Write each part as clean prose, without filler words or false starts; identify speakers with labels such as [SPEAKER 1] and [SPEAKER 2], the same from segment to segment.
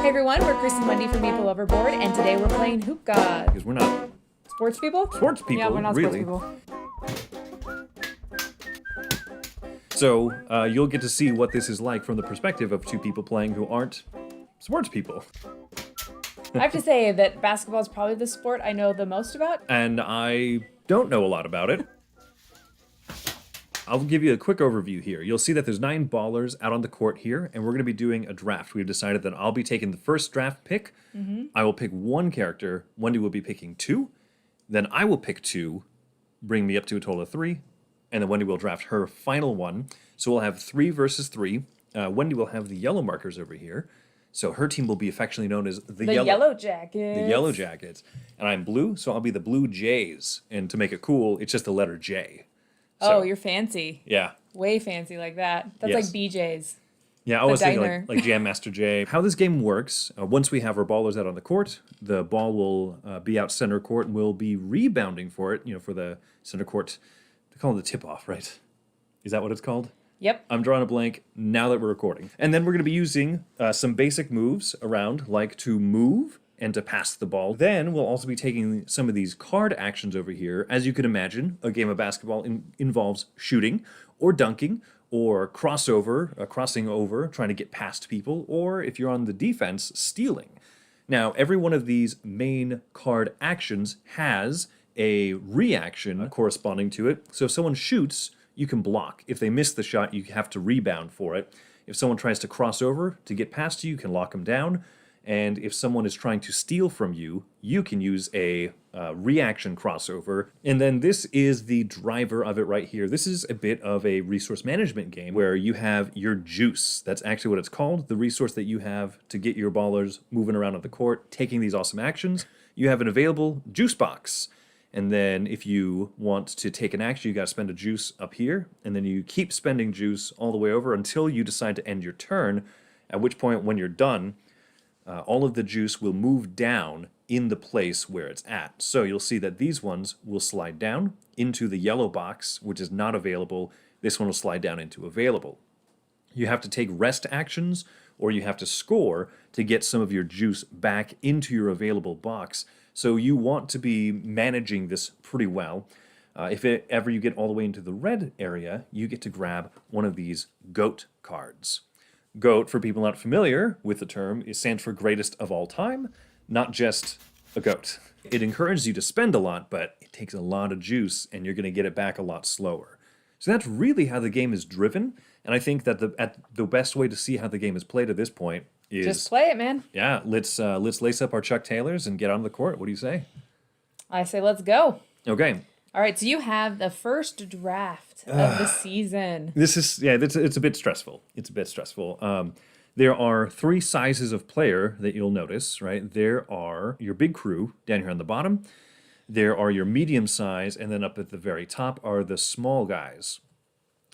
[SPEAKER 1] Hey everyone, we're Chris and Wendy from Meeple Overboard, and today we're playing Hoop Godz.
[SPEAKER 2] Because we're not
[SPEAKER 1] Sports people?
[SPEAKER 2] sports people,
[SPEAKER 1] Yeah, we're not
[SPEAKER 2] really.
[SPEAKER 1] sports people.
[SPEAKER 2] So you'll get to see what this is like from the perspective of two people playing who aren't sports people.
[SPEAKER 1] I have to say that basketball is probably the sport I know the most about.
[SPEAKER 2] And I don't know a lot about it. I'll give you a quick overview here. You'll see that there's 9 ballers out on the court here, and we're going to be doing a draft. We've decided that I'll be taking the first draft pick. I will pick 1 character. Wendy will be picking 2. Then I will pick 2, bring me up to a total of 3. And then Wendy will draft her final one. So we'll have 3 versus 3. Wendy will have the yellow markers over here. So her team will be affectionately known as the
[SPEAKER 1] Yellow Jackets.
[SPEAKER 2] The Yellow Jackets. And I'm blue, so I'll be the Blue Jays. And to make it cool, it's just the letter J.
[SPEAKER 1] Oh, you're fancy.
[SPEAKER 2] Yeah.
[SPEAKER 1] Way fancy like that. That's
[SPEAKER 2] Yes.
[SPEAKER 1] like BJ's.
[SPEAKER 2] Yeah, I was thinking
[SPEAKER 1] diner.
[SPEAKER 2] like Jam Master J. How this game works, once we have our ballers out on the court, the ball will be out center court and we'll be rebounding for it, for the center court. They call it the tip-off, right? Is that what it's called?
[SPEAKER 1] Yep.
[SPEAKER 2] I'm drawing a blank now that we're recording. And then we're going to be using some basic moves around, like to move and to pass the ball. Then we'll also be taking some of these card actions over here. As you can imagine, a game of basketball involves shooting or dunking or crossing over, trying to get past people, or if you're on the defense, stealing. Now, every one of these main card actions has a reaction corresponding to it. So if someone shoots, you can block. If they miss the shot, you have to rebound for it. If someone tries to cross over to get past you, you can lock them down. And if someone is trying to steal from you, you can use a reaction crossover. And then this is the driver of it right here. This is a bit of a resource management game where you have your juice. That's actually what it's called, the resource that you have to get your ballers moving around on the court, taking these awesome actions. You have an available juice box. And then if you want to take an action, you got to spend a juice up here. And then you keep spending juice all the way over until you decide to end your turn, at which point when you're done, all of the juice will move down in the place where it's at. So you'll see that these ones will slide down into the yellow box, which is not available. This one will slide down into available. You have to take rest actions, or you have to score to get some of your juice back into your available box. So you want to be managing this pretty well. If ever you get all the way into the red area, you get to grab one of these GOAT cards. GOAT, for people not familiar with the term, stands for greatest of all time, not just a goat. It encourages you to spend a lot, but it takes a lot of juice, and you're going to get it back a lot slower. So that's really how the game is driven, and I think that the best way to see how the game is played at this point is...
[SPEAKER 1] Just play it, man.
[SPEAKER 2] Yeah, let's lace up our Chuck Taylors and get on the court. What do you say?
[SPEAKER 1] I say let's go.
[SPEAKER 2] Okay.
[SPEAKER 1] All right, so you have the first draft of the season.
[SPEAKER 2] This is, it's a bit stressful. It's a bit stressful. There are 3 sizes of player that you'll notice, right? There are your big crew down here on the bottom. There are your medium size, and then up at the very top are the small guys.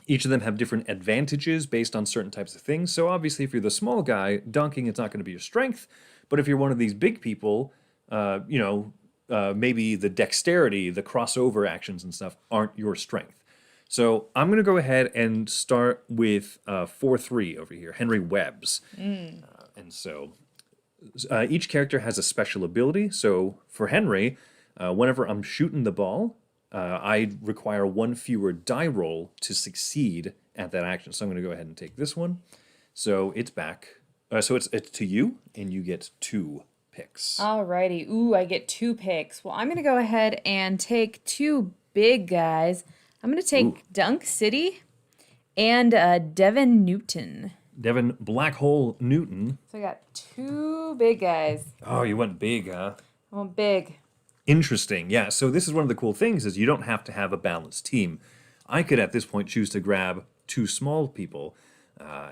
[SPEAKER 2] Each of them have different advantages based on certain types of things. So obviously, if you're the small guy, dunking, it's not going to be your strength. But if you're one of these big people, maybe the dexterity, the crossover actions and stuff aren't your strength. So I'm going to go ahead and start with 4-3 over here, Henry Webb's. And so each character has a special ability. So for Henry, whenever I'm shooting the ball, I require 1 fewer die roll to succeed at that action. So I'm going to go ahead and take this one. So it's back. So it's to you, and you get 2 picks.
[SPEAKER 1] Alrighty. Ooh, I get 2 picks. Well, I'm going to go ahead and take 2 big guys. I'm going to take Dunk City and Devin Newton.
[SPEAKER 2] Devin Black Hole Newton.
[SPEAKER 1] So I got 2 big guys.
[SPEAKER 2] Oh, you went big, huh?
[SPEAKER 1] I want big.
[SPEAKER 2] Interesting. Yeah, so this is one of the cool things is you don't have to have a balanced team. I could at this point choose to grab 2 small people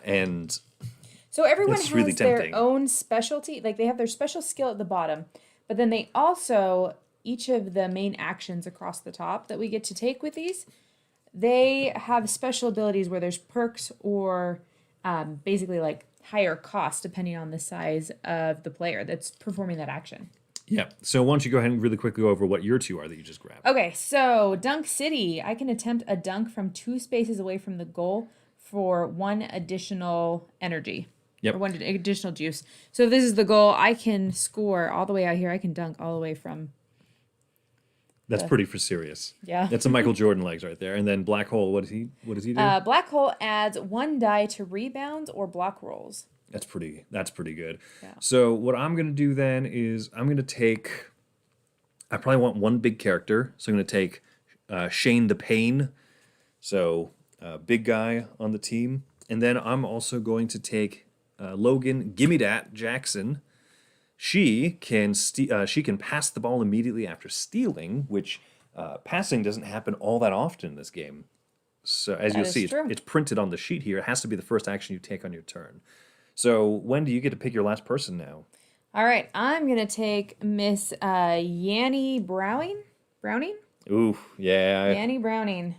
[SPEAKER 2] and...
[SPEAKER 1] So everyone
[SPEAKER 2] That's
[SPEAKER 1] has
[SPEAKER 2] really tempting.
[SPEAKER 1] their own specialty. Like they have their special skill at the bottom, but then they also, each of the main actions across the top that we get to take with these, they have special abilities where there's perks or basically like higher cost depending on the size of the player that's performing that action.
[SPEAKER 2] Yeah, so why don't you go ahead and really quickly go over what your 2 are that you just grabbed.
[SPEAKER 1] Okay, so Dunk City. I can attempt a dunk from 2 spaces away from the goal for 1 additional energy.
[SPEAKER 2] Yep.
[SPEAKER 1] Or 1 additional juice. So if this is the goal, I can score all the way out here. I can dunk all the way from...
[SPEAKER 2] That's pretty for serious.
[SPEAKER 1] Yeah.
[SPEAKER 2] That's a Michael Jordan legs right there. And then black hole, what does he do?
[SPEAKER 1] Black hole adds 1 die to rebounds or block rolls.
[SPEAKER 2] That's pretty good.
[SPEAKER 1] Yeah.
[SPEAKER 2] So what I'm gonna do then is I'm gonna take, I probably want 1 big character. So I'm gonna take Shane the Pain. So big guy on the team. And then I'm also going to take Logan Gimme Dat Jackson. She can pass the ball immediately after stealing, which passing doesn't happen all that often in this game. So as you'll see, it's printed on the sheet here. It has to be the first action you take on your turn. So Wendy, you get to pick your last person now.
[SPEAKER 1] All right, I'm gonna take Miss Yanni Browning.
[SPEAKER 2] Ooh, yeah.
[SPEAKER 1] Yanni Browning.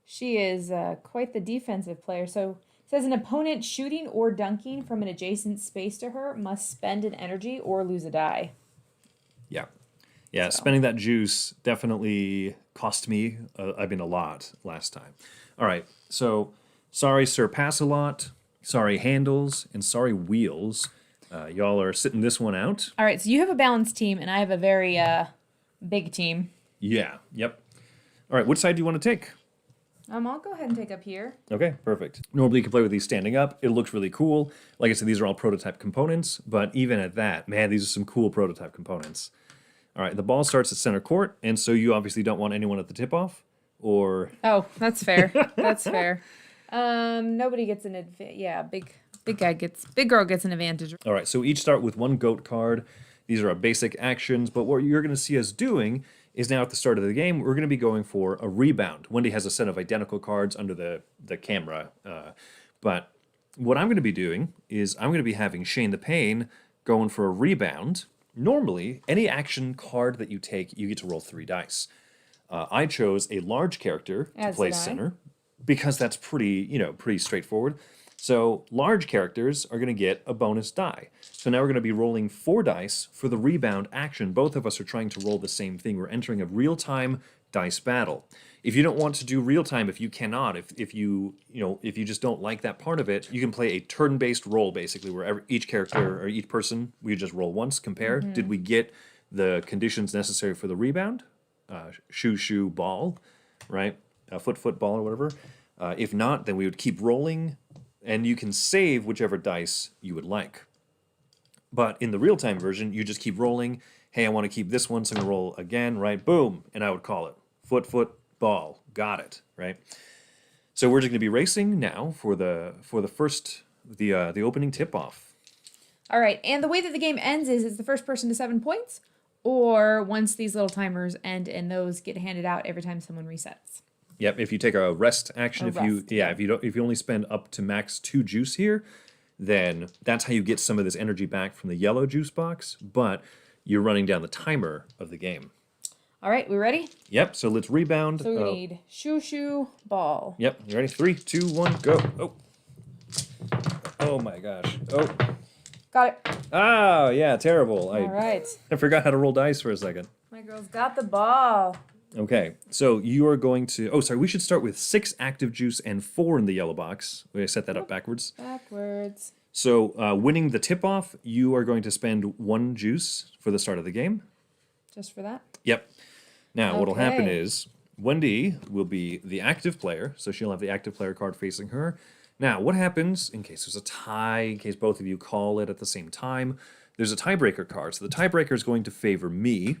[SPEAKER 1] She is quite the defensive player. So it says an opponent shooting or dunking from an adjacent space to her must spend an energy or lose a die.
[SPEAKER 2] Yeah. Yeah, so. Spending that juice definitely cost me, a lot last time. All right, so sorry, Sir Pass-A-Lot, sorry, Handles, and sorry, Wheels. Y'all are sitting this one out.
[SPEAKER 1] All right, so you have a balanced team, and I have a very big team.
[SPEAKER 2] Yeah, yep. All right, which side do you want to take?
[SPEAKER 1] I'll go ahead and take up here.
[SPEAKER 2] Okay, perfect. Normally you can play with these standing up. It looks really cool. Like I said, these are all prototype components, but even at that, man, these are some cool prototype components. All right, the ball starts at center court, and so you obviously don't want anyone at the tip-off, or...
[SPEAKER 1] Oh, that's fair. That's fair. Nobody gets an advantage. Yeah, big girl gets an advantage.
[SPEAKER 2] All right, so each start with 1 goat card. These are our basic actions, but what you're going to see us doing is now at the start of the game, we're going to be going for a rebound. Wendy has a set of identical cards under the camera. But what I'm going to be doing is I'm going to be having Shane the Pain going for a rebound. Normally, any action card that you take, you get to roll 3 dice. I chose a large character to play center because that's pretty straightforward. So large characters are going to get a bonus die. So now we're going to be rolling 4 dice for the rebound action. Both of us are trying to roll the same thing. We're entering a real-time dice battle. If you don't want to do real-time, if you cannot, if you just don't like that part of it, you can play a turn-based roll, basically, where each character or each person, we just roll once, compare. Mm-hmm. Did we get the conditions necessary for the rebound? Shoe, ball, right? Foot, ball, or whatever. If not, then we would keep rolling, and you can save whichever dice you would like. But in the real-time version, you just keep rolling. Hey, I want to keep this one, so I'm going to roll again, right? Boom, and I would call it. Foot, ball. Got it, right? So we're just going to be racing now for the opening tip-off.
[SPEAKER 1] All right, and the way that the game ends is it's the first person to 7 points, or once these little timers end, and those get handed out every time someone resets.
[SPEAKER 2] Yep, if you take a rest action, if you only spend up to max 2 juice here, then that's how you get some of this energy back from the yellow juice box, but you're running down the timer of the game.
[SPEAKER 1] All right, we ready?
[SPEAKER 2] Yep, so let's rebound.
[SPEAKER 1] So we need shoe, ball.
[SPEAKER 2] Yep, you ready? 3, 2, 1, go. Oh my gosh. Oh.
[SPEAKER 1] Got it.
[SPEAKER 2] Oh, yeah, terrible.
[SPEAKER 1] All right.
[SPEAKER 2] I forgot how to roll dice for a second.
[SPEAKER 1] My girl's got the ball.
[SPEAKER 2] Okay, so you are going to... Oh, sorry, we should start with 6 active juice and 4 in the yellow box. We set that up backwards. So winning the tip-off, you are going to spend 1 juice for the start of the game.
[SPEAKER 1] Just for that?
[SPEAKER 2] Yep. Now, what'll happen is Wendy will be the active player, so she'll have the active player card facing her. Now, what happens in case there's a tie, in case both of you call it at the same time? There's a tiebreaker card, so the tiebreaker is going to favor me.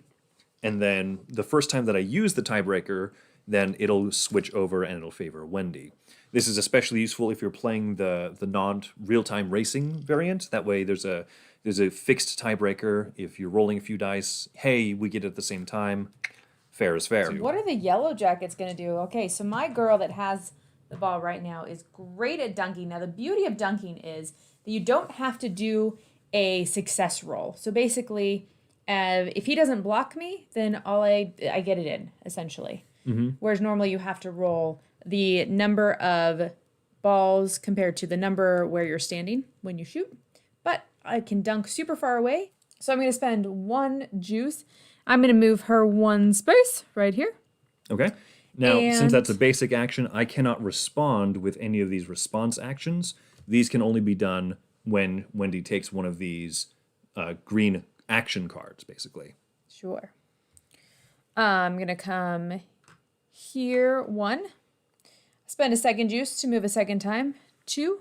[SPEAKER 2] And then the first time that I use the tiebreaker, then it'll switch over and it'll favor Wendy. This is especially useful if you're playing the non-real-time racing variant. That way there's a fixed tiebreaker. If you're rolling a few dice, hey, we get it at the same time. Fair is fair.
[SPEAKER 1] So what are the yellow jackets going to do? Okay, so my girl that has the ball right now is great at dunking. Now the beauty of dunking is that you don't have to do a success roll. So basically... if he doesn't block me, then I get it in, essentially. Mm-hmm. Whereas normally you have to roll the number of balls compared to the number where you're standing when you shoot. But I can dunk super far away. So I'm going to spend 1 juice. I'm going to move her 1 space right here.
[SPEAKER 2] Okay. Now, since that's a basic action, I cannot respond with any of these response actions. These can only be done when Wendy takes one of these green action cards, basically.
[SPEAKER 1] Sure. I'm going to come here, 1. Spend a second juice to move a second time, 2.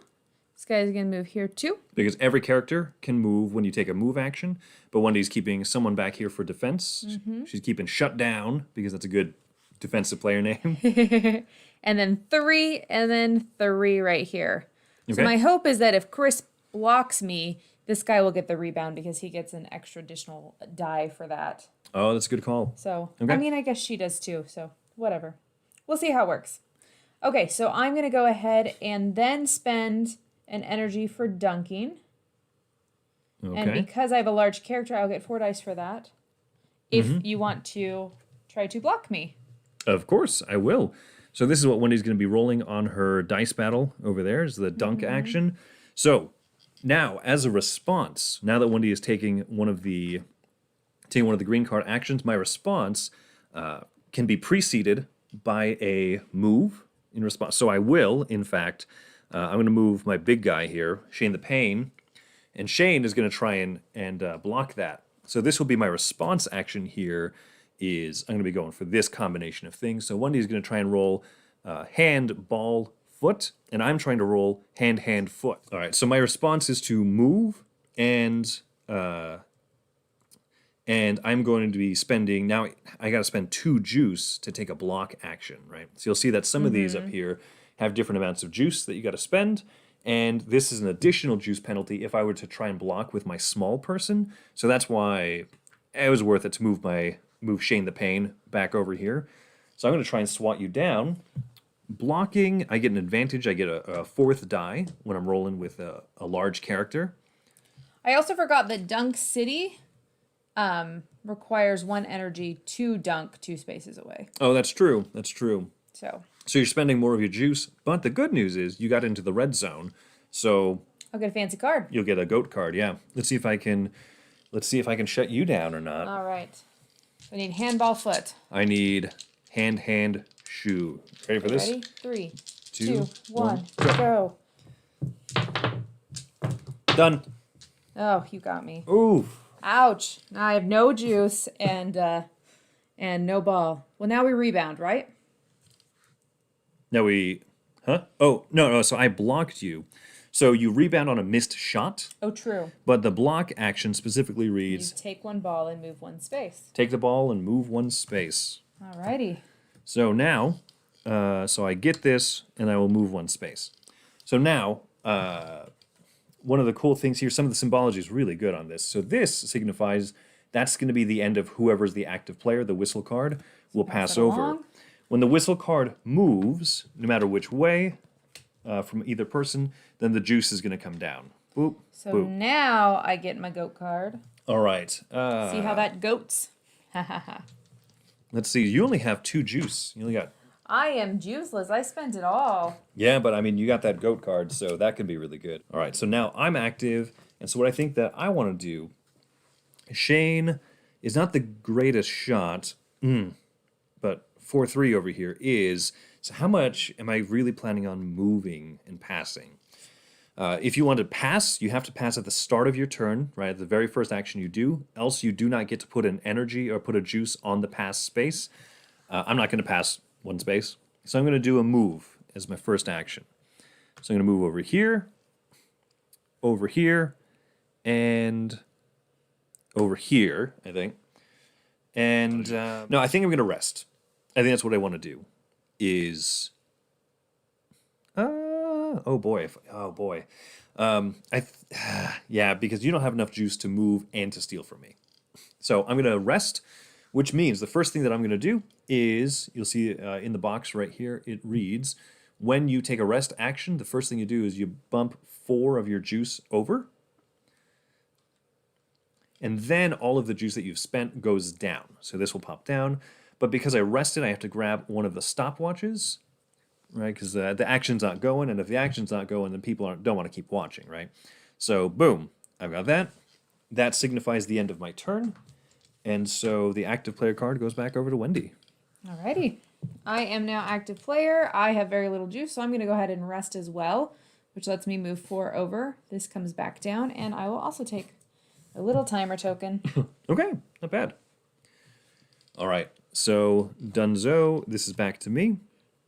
[SPEAKER 1] This guy's going to move here, 2.
[SPEAKER 2] Because every character can move when you take a move action, but Wendy's keeping someone back here for defense. She's keeping shut down, because that's a good defensive player name.
[SPEAKER 1] And then 3, and then 3 right here.
[SPEAKER 2] Okay.
[SPEAKER 1] So my hope is that if Chris blocks me, this guy will get the rebound because he gets an extra additional die for that.
[SPEAKER 2] Oh, that's a good call.
[SPEAKER 1] So,
[SPEAKER 2] Okay.
[SPEAKER 1] I mean, I guess she does too, so whatever. We'll see how it works. Okay, so I'm going to go ahead and then spend an energy for dunking.
[SPEAKER 2] Okay.
[SPEAKER 1] And because I have a large character, I'll get 4 dice for that. If you want to try to block me.
[SPEAKER 2] Of course, I will. So this is what Wendy's going to be rolling on her dice battle over there, is the dunk action. So now, as a response, now that Wendy is taking one of the green card actions, my response can be preceded by a move in response. So I will, in fact, I'm going to move my big guy here, Shane the Pain, and Shane is going to try and block that. So this will be my response action here. I'm going to be going for this combination of things. So Wendy's going to try and roll hand, ball, foot, and I'm trying to roll hand, hand, foot. All right, so my response is to move, and I'm going to be spending, now I got to spend 2 juice to take a block action, right? So you'll see that some of these up here have different amounts of juice that you got to spend, and this is an additional juice penalty if I were to try and block with my small person. So that's why it was worth it to move Shane the Pain back over here. So I'm going to try and swat you down. Blocking, I get an advantage. I get a 4th die when I'm rolling with a large character.
[SPEAKER 1] I also forgot that Dunk City requires 1 energy to dunk 2 spaces away.
[SPEAKER 2] Oh, that's true. That's true.
[SPEAKER 1] So
[SPEAKER 2] you're spending more of your juice, but the good news is you got into the red zone, so
[SPEAKER 1] I'll get a fancy card.
[SPEAKER 2] you'll get a goat card. Yeah. Let's see if I can shut you down or not.
[SPEAKER 1] All right. I need handball foot.
[SPEAKER 2] I need hand, shoe. Ready for this?
[SPEAKER 1] Ready? 3,
[SPEAKER 2] 2,
[SPEAKER 1] 2, 1,
[SPEAKER 2] 1,
[SPEAKER 1] go.
[SPEAKER 2] Done.
[SPEAKER 1] Oh, you got me.
[SPEAKER 2] Ooh.
[SPEAKER 1] Ouch. Now I have no juice and no ball. Well, now we rebound, right?
[SPEAKER 2] Now Oh, no, so I blocked you. So you rebound on a missed shot,
[SPEAKER 1] Oh, true.
[SPEAKER 2] but the block action specifically
[SPEAKER 1] You
[SPEAKER 2] reads,
[SPEAKER 1] take 1 ball and move 1 space.
[SPEAKER 2] take the ball and move 1 space.
[SPEAKER 1] Alrighty.
[SPEAKER 2] So now, so I get this, and I will move 1 space. So now, one of the cool things here, some of the symbology is really good on this. So this signifies that's going to be the end of whoever's the active player. The whistle card will pass
[SPEAKER 1] it
[SPEAKER 2] over.
[SPEAKER 1] along.
[SPEAKER 2] When the whistle card moves, no matter which way, from either person, then the juice is going to come down. Boop,
[SPEAKER 1] So
[SPEAKER 2] boop.
[SPEAKER 1] now I get my goat card.
[SPEAKER 2] All right.
[SPEAKER 1] See how that goats? Ha ha ha.
[SPEAKER 2] Let's see. You only have 2 juice. You only got...
[SPEAKER 1] I am juiceless. I spent it all.
[SPEAKER 2] Yeah, but I mean, you got that goat card, so that could be really good. All right, so now I'm active, and so what I think that I want to do, Shane is not the greatest shot, but 4-3 over here is, so how much am I really planning on moving and passing? If you want to pass, you have to pass at the start of your turn, right, at the very first action you do, else you do not get to put an energy or put a juice on the pass space. I'm not going to pass 1 space, so I'm going to do a move as my first action. So I'm going to move over here, and over here, I think. And, no, I think I'm going to rest. I think that's what I want to do, is... oh boy. Yeah, because you don't have enough juice to move and to steal from me. So I'm going to rest, which means the first thing that I'm going to do is, you'll see in the box right here, it reads, when you take a rest action, the first thing you do is you bump 4 of your juice over, and then all of the juice that you've spent goes down. So this will pop down, but because I rested, I have to grab one of the stopwatches, right? Because the action's not going, and if the action's not going, then people don't want to keep watching, right? So boom, I've got that. That signifies the end of my turn, and so the active player card goes back over to Wendy.
[SPEAKER 1] Alrighty. I am now active player. I have very little juice, so I'm going to go ahead and rest as well. which lets me move 4 over. This comes back down, and I will also take a little timer token.
[SPEAKER 2] Okay, not bad. All right, so Dunzo, this is back to me.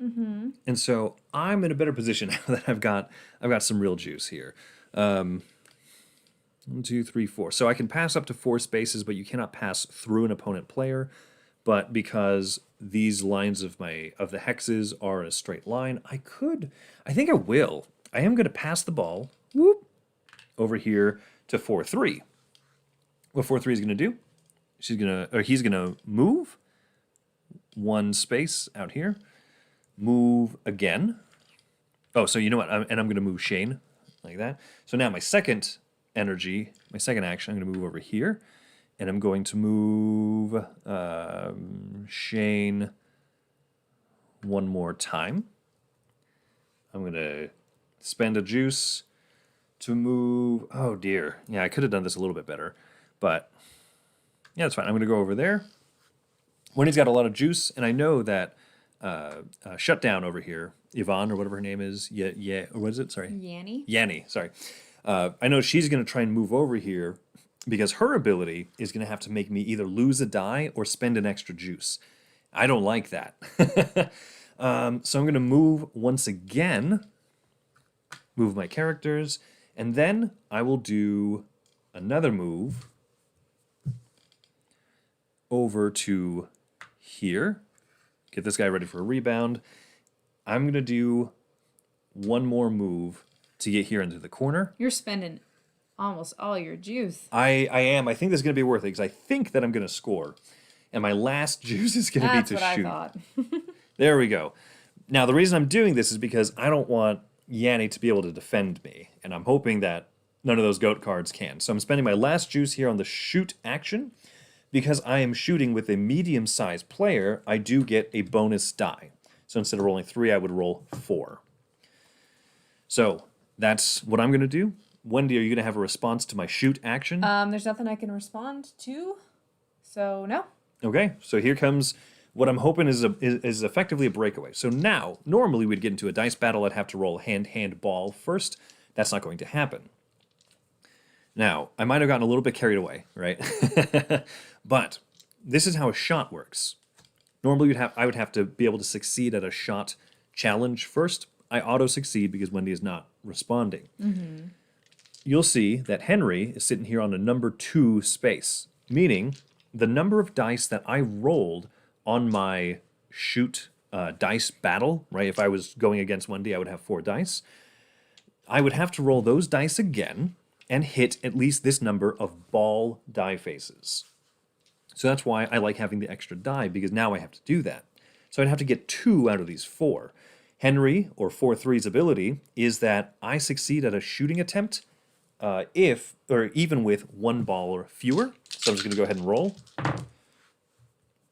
[SPEAKER 2] Mm-hmm. And so I'm in a better position now that I've got some real juice here. 1, 2, 3, 4. So I can pass up to 4 spaces, but you cannot pass through an opponent player. But because these lines of the hexes are in a straight line, I think I will. I am going to pass the ball, whoop, over here to 4-3. What 4-3 is going to do? He's going to move 1 space out here, move again. Oh, so you know what? I'm going to move Shane like that. So now my second action, I'm going to move over here, and I'm going to move Shane one more time. I'm going to spend a juice to move. Oh dear. Yeah, I could have done this a little bit better, but yeah, that's fine. I'm going to go over there. Wendy's got a lot of juice, and I know that Shutdown over here, Yvonne or whatever her name is, what is it? Sorry. Yanni, sorry. I know she's going to try and move over here because her ability is going to have to make me either lose a die or spend an extra juice. I don't like that. So I'm going to move once again, move my characters, and then I will do another move over to here. Get this guy ready for a rebound. I'm going to do one more move to get here into the corner.
[SPEAKER 1] You're spending almost all your juice.
[SPEAKER 2] I am. I think this is going to be worth it because I think that I'm going to score. And my last juice is going to be to shoot.
[SPEAKER 1] That's what I thought.
[SPEAKER 2] There we go. Now, the reason I'm doing this is because I don't want Yanni to be able to defend me. And I'm hoping that none of those goat cards can. So I'm spending my last juice here on the shoot action. Because I am shooting with a medium-sized player, I do get a bonus die. So instead of rolling 3, I would roll 4. So that's what I'm going to do. Wendy, are you going to have a response to my shoot action?
[SPEAKER 1] There's nothing I can respond to, so no.
[SPEAKER 2] Okay, so here comes what I'm hoping is effectively a breakaway. So now, normally we'd get into a dice battle. I'd have to roll hand ball first. That's not going to happen. Now, I might have gotten a little bit carried away, right? But this is how a shot works. Normally, I would have to be able to succeed at a shot challenge first. I auto-succeed because Wendy is not responding. Mm-hmm. You'll see that Henry is sitting here on a number 2 space, meaning the number of dice that I rolled on my shoot dice battle, right? If I was going against Wendy, I would have 4 dice. I would have to roll those dice again and hit at least this number of ball die faces. So that's why I like having the extra die, because now I have to do that. So I'd have to get 2 out of these 4. Henry, or 4-3's ability, is that I succeed at a shooting attempt even with 1 ball or fewer. So I'm just going to go ahead and roll.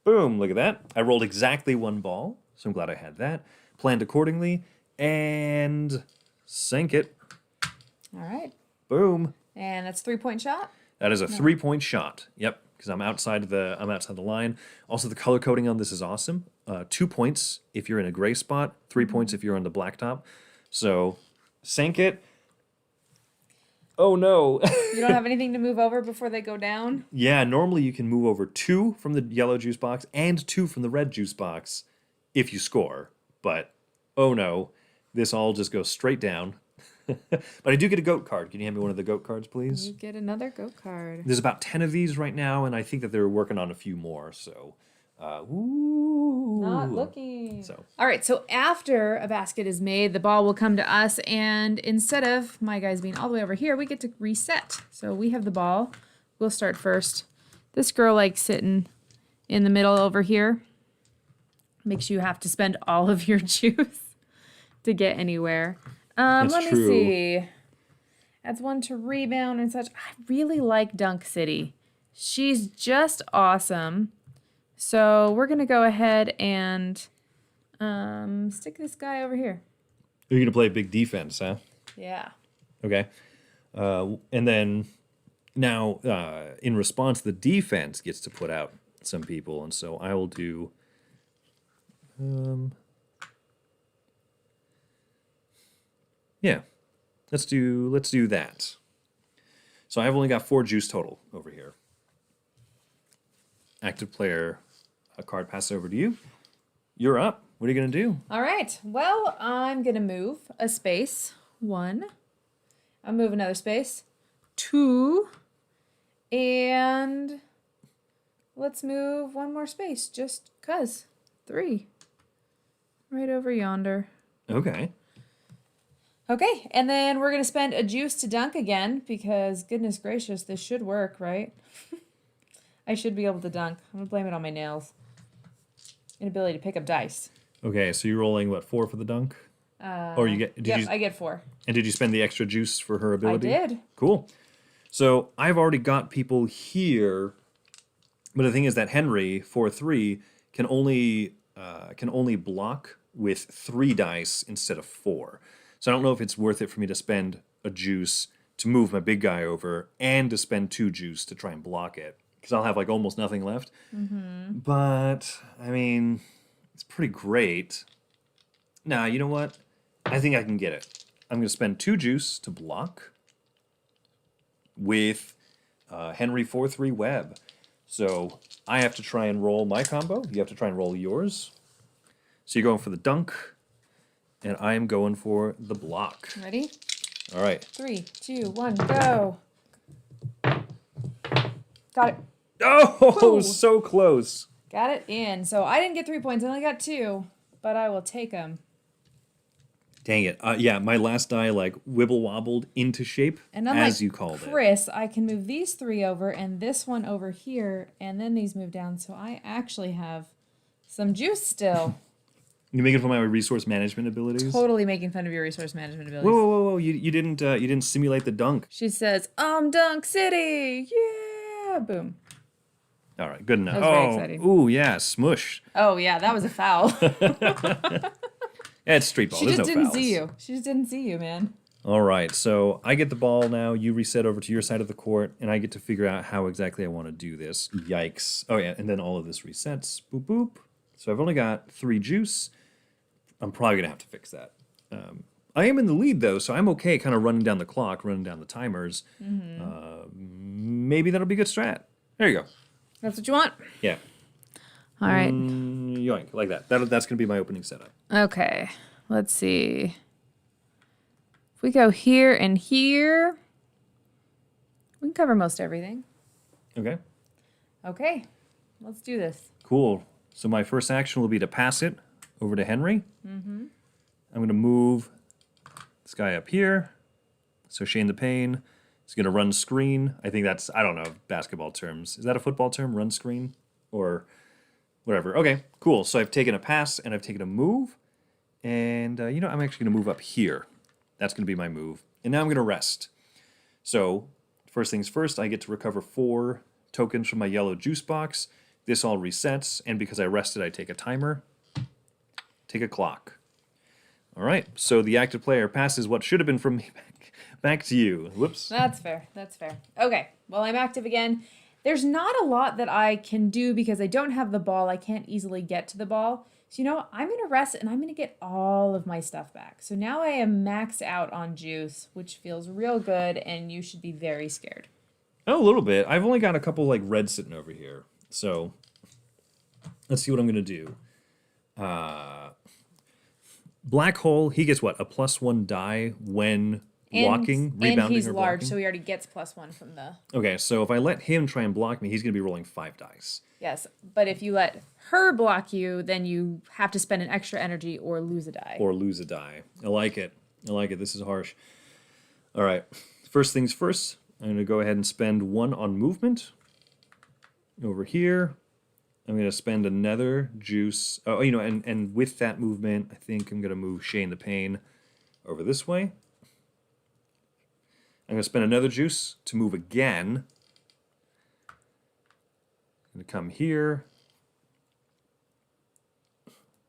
[SPEAKER 2] Boom, look at that. I rolled exactly 1 ball, so I'm glad I had that. Planned accordingly, and sank it.
[SPEAKER 1] All right.
[SPEAKER 2] Boom.
[SPEAKER 1] And that's 3-point shot?
[SPEAKER 2] That is a 3-point shot. Yep, because I'm outside the line. Also, the color coding on this is awesome. 2 points if you're in a gray spot, 3 points if you're on the blacktop. So, sank it. Oh no.
[SPEAKER 1] You don't have anything to move over before they go down?
[SPEAKER 2] Yeah, normally you can move over 2 from the yellow juice box and 2 from the red juice box if you score. But, oh no, this all just goes straight down. But I do get a goat card. Can you hand me one of the goat cards, please?
[SPEAKER 1] You get another goat card.
[SPEAKER 2] There's about 10 of these right now, and I think that they're working on a few more. So, ooh.
[SPEAKER 1] Not looking.
[SPEAKER 2] So.
[SPEAKER 1] All right, so after a basket is made, the ball will come to us, and instead of my guys being all the way over here, we get to reset. So we have the ball. We'll start first. This girl likes sitting in the middle over here. Makes you have to spend all of your juice to get anywhere. Let me see. Adds 1 to rebound and such. I really like Dunk City. She's just awesome. So we're going to go ahead and stick this guy over here.
[SPEAKER 2] You're going to play big defense, huh?
[SPEAKER 1] Yeah.
[SPEAKER 2] Okay. And then now, in response, the defense gets to put out some people. And so I will do... yeah. let's do that. So I've only got 4 juice total over here. Active player, a card passes over to you. You're up. What are you going to do?
[SPEAKER 1] All right. Well, I'm going to move a space. 1. I'll move another space. 2. And let's move one more space just 'cause. 3. Right over yonder.
[SPEAKER 2] Okay.
[SPEAKER 1] Okay, and then we're going to spend a juice to dunk again because, goodness gracious, this should work, right? I should be able to dunk. I'm going to blame it on my nails. Inability to pick up dice.
[SPEAKER 2] Okay, so you're rolling, what, 4 for the dunk? Or you get...
[SPEAKER 1] I get 4.
[SPEAKER 2] And did you spend the extra juice for her ability?
[SPEAKER 1] I did.
[SPEAKER 2] Cool. So I've already got people here, but the thing is that Henry, 4/3, can only block with 3 dice instead of 4. So I don't know if it's worth it for me to spend a juice to move my big guy over and to spend 2 juice to try and block it. Because I'll have like almost nothing left. Mm-hmm. But, I mean, it's pretty great. Nah, you know what? I think I can get it. I'm going to spend 2 juice to block with Henry 4/3 web. So I have to try and roll my combo. You have to try and roll yours. So you're going for the dunk. And I am going for the block.
[SPEAKER 1] Ready?
[SPEAKER 2] All right.
[SPEAKER 1] 3, 2, 1, go. Got it.
[SPEAKER 2] Oh,
[SPEAKER 1] Whoa.
[SPEAKER 2] so close.
[SPEAKER 1] Got it in. So I didn't get 3 points. I only got 2. But I will take them.
[SPEAKER 2] Dang it. Yeah, my last die like wibble wobbled into shape,
[SPEAKER 1] And
[SPEAKER 2] as
[SPEAKER 1] unlike
[SPEAKER 2] you called it.
[SPEAKER 1] Chris, I can move these 3 over and this one over here. And then these move down. So I actually have some juice still.
[SPEAKER 2] You making fun of my resource management abilities?
[SPEAKER 1] Totally making fun of your resource management abilities.
[SPEAKER 2] Whoa. You didn't simulate the dunk.
[SPEAKER 1] She says, Dunk City. Yeah. Boom.
[SPEAKER 2] All right, good enough.
[SPEAKER 1] That was very exciting.
[SPEAKER 2] Ooh, yeah, smush.
[SPEAKER 1] Oh, yeah, that was a foul.
[SPEAKER 2] Yeah, it's street ball.
[SPEAKER 1] She
[SPEAKER 2] There's
[SPEAKER 1] just
[SPEAKER 2] no
[SPEAKER 1] didn't
[SPEAKER 2] fouls.
[SPEAKER 1] see you. She just didn't see you, man.
[SPEAKER 2] All right, so I get the ball now. You reset over to your side of the court, and I get to figure out how exactly I want to do this. Yikes. Oh, yeah, and then all of this resets. Boop, boop. So I've only got 3 juice. I'm probably going to have to fix that. I am in the lead, though, so I'm okay kind of running down the clock, running down the timers. Maybe that'll be a good strat. There you go.
[SPEAKER 1] That's what you want?
[SPEAKER 2] Yeah.
[SPEAKER 1] All right.
[SPEAKER 2] Yoink, like that. That's going to be my opening setup.
[SPEAKER 1] Okay. Let's see. If we go here and here, we can cover most everything.
[SPEAKER 2] Okay.
[SPEAKER 1] Okay. Let's do this.
[SPEAKER 2] Cool. So my first action will be to pass it over to Henry. I'm going to move this guy up here. So Shane the Pain is going to run screen. I think that's, I don't know, basketball terms. Is that a football term, run screen? Or whatever. Okay, cool. So I've taken a pass and I've taken a move. And, I'm actually going to move up here. That's going to be my move. And now I'm going to rest. So first things first, I get to recover 4 tokens from my yellow juice box. This all resets. And because I rested, I take a timer. Take a clock. All right, so the active player passes what should have been from me back to you. Whoops.
[SPEAKER 1] That's fair. That's fair. Okay. Well, I'm active again. There's not a lot that I can do because I don't have the ball. I can't easily get to the ball. So, I'm going to rest and I'm going to get all of my stuff back. So now I am maxed out on juice, which feels real good, and you should be very scared.
[SPEAKER 2] Oh, a little bit. I've only got a couple like red sitting over here. So let's see what I'm going to do. Black Hole, he gets what? A +1 die when blocking, rebounding,
[SPEAKER 1] and he's
[SPEAKER 2] or
[SPEAKER 1] large,
[SPEAKER 2] blocking?
[SPEAKER 1] so he already gets +1 from the...
[SPEAKER 2] Okay, so if I let him try and block me, he's going to be rolling 5 dice.
[SPEAKER 1] Yes, but if you let her block you, then you have to spend an extra energy or lose a die.
[SPEAKER 2] Or lose a die. I like it. This is harsh. All right. First things first, I'm going to go ahead and spend 1 on movement. Over here, I'm going to spend another juice. Oh, and with that movement, I think I'm going to move Shane the Pain over this way. I'm going to spend another juice to move again. I'm going to come here.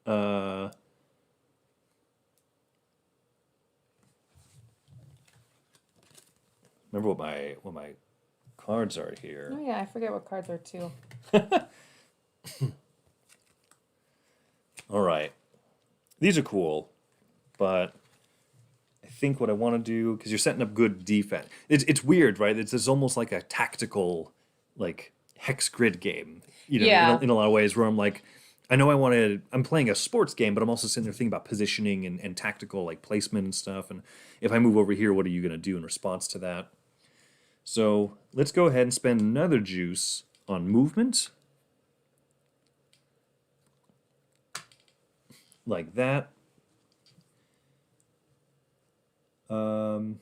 [SPEAKER 2] Remember what my cards are here.
[SPEAKER 1] Oh yeah, I forget what cards are too.
[SPEAKER 2] All right. These are cool, but I think what I want to do, because you're setting up good defense. It's weird, right? It's almost like a tactical, like, hex grid game, you know,
[SPEAKER 1] Yeah.
[SPEAKER 2] in a lot of ways, where I'm like, I know I'm playing a sports game, but I'm also sitting there thinking about positioning and tactical, like, placement and stuff. And if I move over here, what are you going to do in response to that? So let's go ahead and spend another juice on movement. Like that. I'm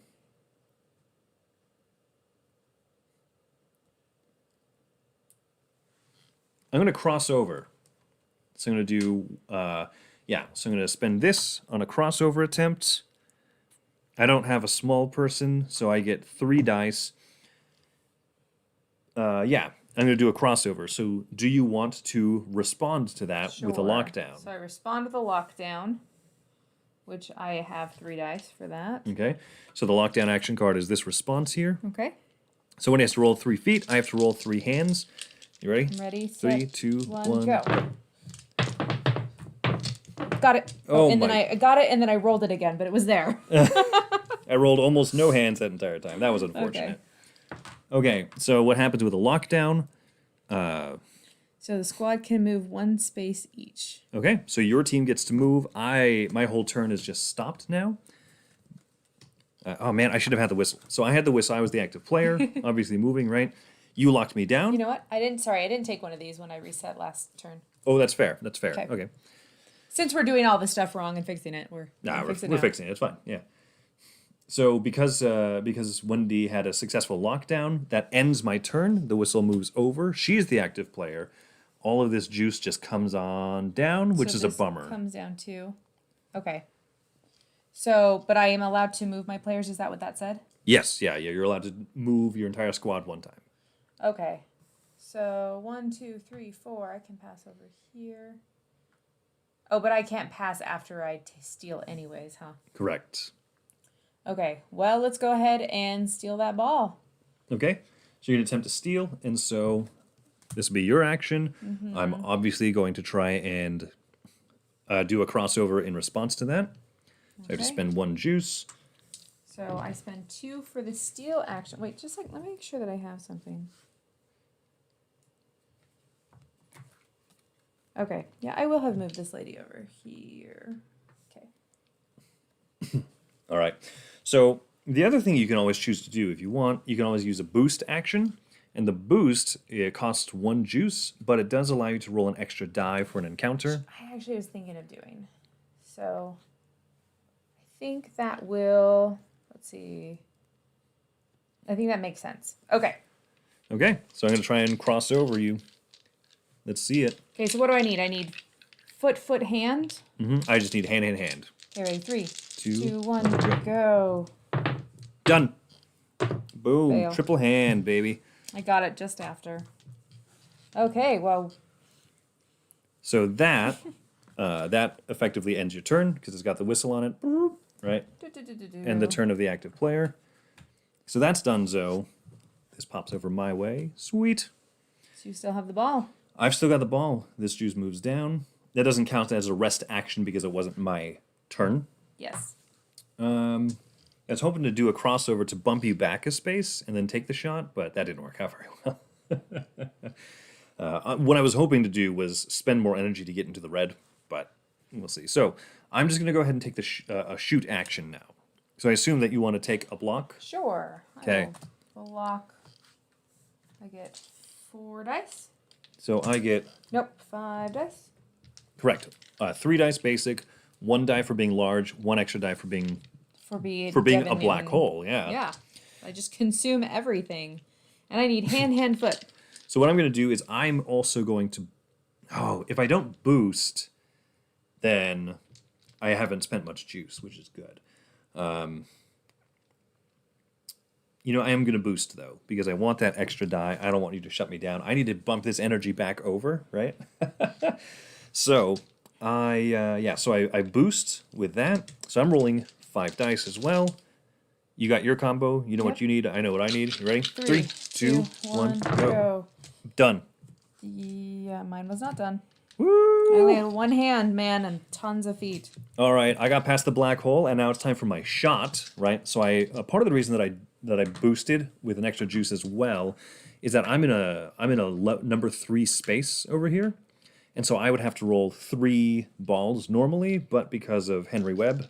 [SPEAKER 2] going to cross over. So I'm going to do, so I'm going to spend this on a crossover attempt. I don't have a small person, so I get 3 dice. I'm going to do a crossover. So do you want to respond to that with a
[SPEAKER 1] Sure.
[SPEAKER 2] lockdown?
[SPEAKER 1] So I respond with a lockdown, which I have 3 dice for that.
[SPEAKER 2] Okay. So the lockdown action card is this response here.
[SPEAKER 1] Okay.
[SPEAKER 2] So when he has to roll 3 feet, I have to roll 3 hands. You ready?
[SPEAKER 1] I'm ready.
[SPEAKER 2] 3,
[SPEAKER 1] Set,
[SPEAKER 2] 2, 1,
[SPEAKER 1] go. Got it.
[SPEAKER 2] Oh,
[SPEAKER 1] and then
[SPEAKER 2] my-
[SPEAKER 1] I got it, and then I rolled it again, but it was there.
[SPEAKER 2] I rolled almost no hands that entire time. That was unfortunate. Okay, so what happens with a lockdown?
[SPEAKER 1] So the squad can move 1 space each.
[SPEAKER 2] Okay, so your team gets to move. My whole turn is just stopped now. Oh man, I should have had the whistle. So I had the whistle. I was the active player, obviously moving, right? You locked me down.
[SPEAKER 1] You know what? I didn't take one of these when I reset last turn.
[SPEAKER 2] Oh, that's fair. That's fair.
[SPEAKER 1] Okay.
[SPEAKER 2] Okay.
[SPEAKER 1] Since we're doing all this stuff wrong and fixing it, we're
[SPEAKER 2] We're fixing it. It's fine. Yeah. So because Wendy had a successful lockdown, that ends my turn. The whistle moves over. She's the active player. All of this juice just comes on down, which
[SPEAKER 1] So
[SPEAKER 2] is a
[SPEAKER 1] this
[SPEAKER 2] bummer.
[SPEAKER 1] Comes down to, okay. So, but I am allowed to move my players. Is that what that said?
[SPEAKER 2] Yes. Yeah. You're allowed to move your entire squad one time.
[SPEAKER 1] Okay. So 1, 2, 3, 4. I can pass over here. Oh, but I can't pass after I steal anyways, huh?
[SPEAKER 2] Correct.
[SPEAKER 1] Okay. Well, let's go ahead and steal that ball.
[SPEAKER 2] Okay. So you're gonna attempt to steal, and so this will be your action.
[SPEAKER 1] Mm-hmm.
[SPEAKER 2] I'm obviously going to try and do a crossover in response to that. So I have to
[SPEAKER 1] Okay.
[SPEAKER 2] spend 1 juice.
[SPEAKER 1] So I spend 2 for the steal action. Wait, just like, let me make sure that I have something. Okay. Yeah, I will have moved this lady over here. Okay.
[SPEAKER 2] All right. So the other thing you can always choose to do if you want, you can always use a boost action. And the boost, it costs 1 juice, but it does allow you to roll an extra die for an encounter.
[SPEAKER 1] I actually was thinking of doing. So I think that will, let's see. I think that makes sense. Okay.
[SPEAKER 2] Okay. So I'm going to try and cross over you. Let's see it.
[SPEAKER 1] Okay, so what do I need? I need foot, hand.
[SPEAKER 2] I just need hand, hand, hand.
[SPEAKER 1] Okay, ready? 3,
[SPEAKER 2] 2,
[SPEAKER 1] 2, 1, go.
[SPEAKER 2] Done. Boom.
[SPEAKER 1] Fail.
[SPEAKER 2] Triple hand, baby.
[SPEAKER 1] I got it just after. Okay, well,
[SPEAKER 2] So that that effectively ends your turn because it's got the whistle on it, right? And the turn of the active player. So that's done, Zo. This pops over my way. Sweet.
[SPEAKER 1] So you still have the ball.
[SPEAKER 2] I've still got the ball. This juice moves down. That doesn't count as a rest action because it wasn't my turn.
[SPEAKER 1] Yes.
[SPEAKER 2] I was hoping to do a crossover to bump you back a space and then take the shot, but that didn't work out very well. What I was hoping to do was spend more energy to get into the red, but we'll see. So I'm just going to go ahead and take the a shoot action now. So I assume that you want to take a block.
[SPEAKER 1] Sure.
[SPEAKER 2] Okay.
[SPEAKER 1] I will block. I get 4 dice.
[SPEAKER 2] So I get,
[SPEAKER 1] Nope, 5 dice.
[SPEAKER 2] correct, 3 dice basic, 1 die for being large, 1 extra die for being
[SPEAKER 1] For being
[SPEAKER 2] a black hole. Yeah.
[SPEAKER 1] Yeah. I just consume everything. And I need hand, foot.
[SPEAKER 2] So what I'm going to do is I'm also going to, if I don't boost, then I haven't spent much juice, which is good. I am going to boost, though, because I want that extra die. I don't want you to shut me down. I need to bump this energy back over, right? So I boost with that. So I'm rolling 5 dice as well. You got your combo. You know what you need. I know what I need. You ready? 3, 2, 1, go. Done.
[SPEAKER 1] Yeah, mine was not done. I only
[SPEAKER 2] Woo!
[SPEAKER 1] had one hand, man, and tons of feet.
[SPEAKER 2] All right, I got past the black hole, and now it's time for my shot, right? So part of the reason that I boosted with an extra juice as well is that I'm in a number 3 space over here, and so I would have to roll 3 balls normally, but because of Henry Webb,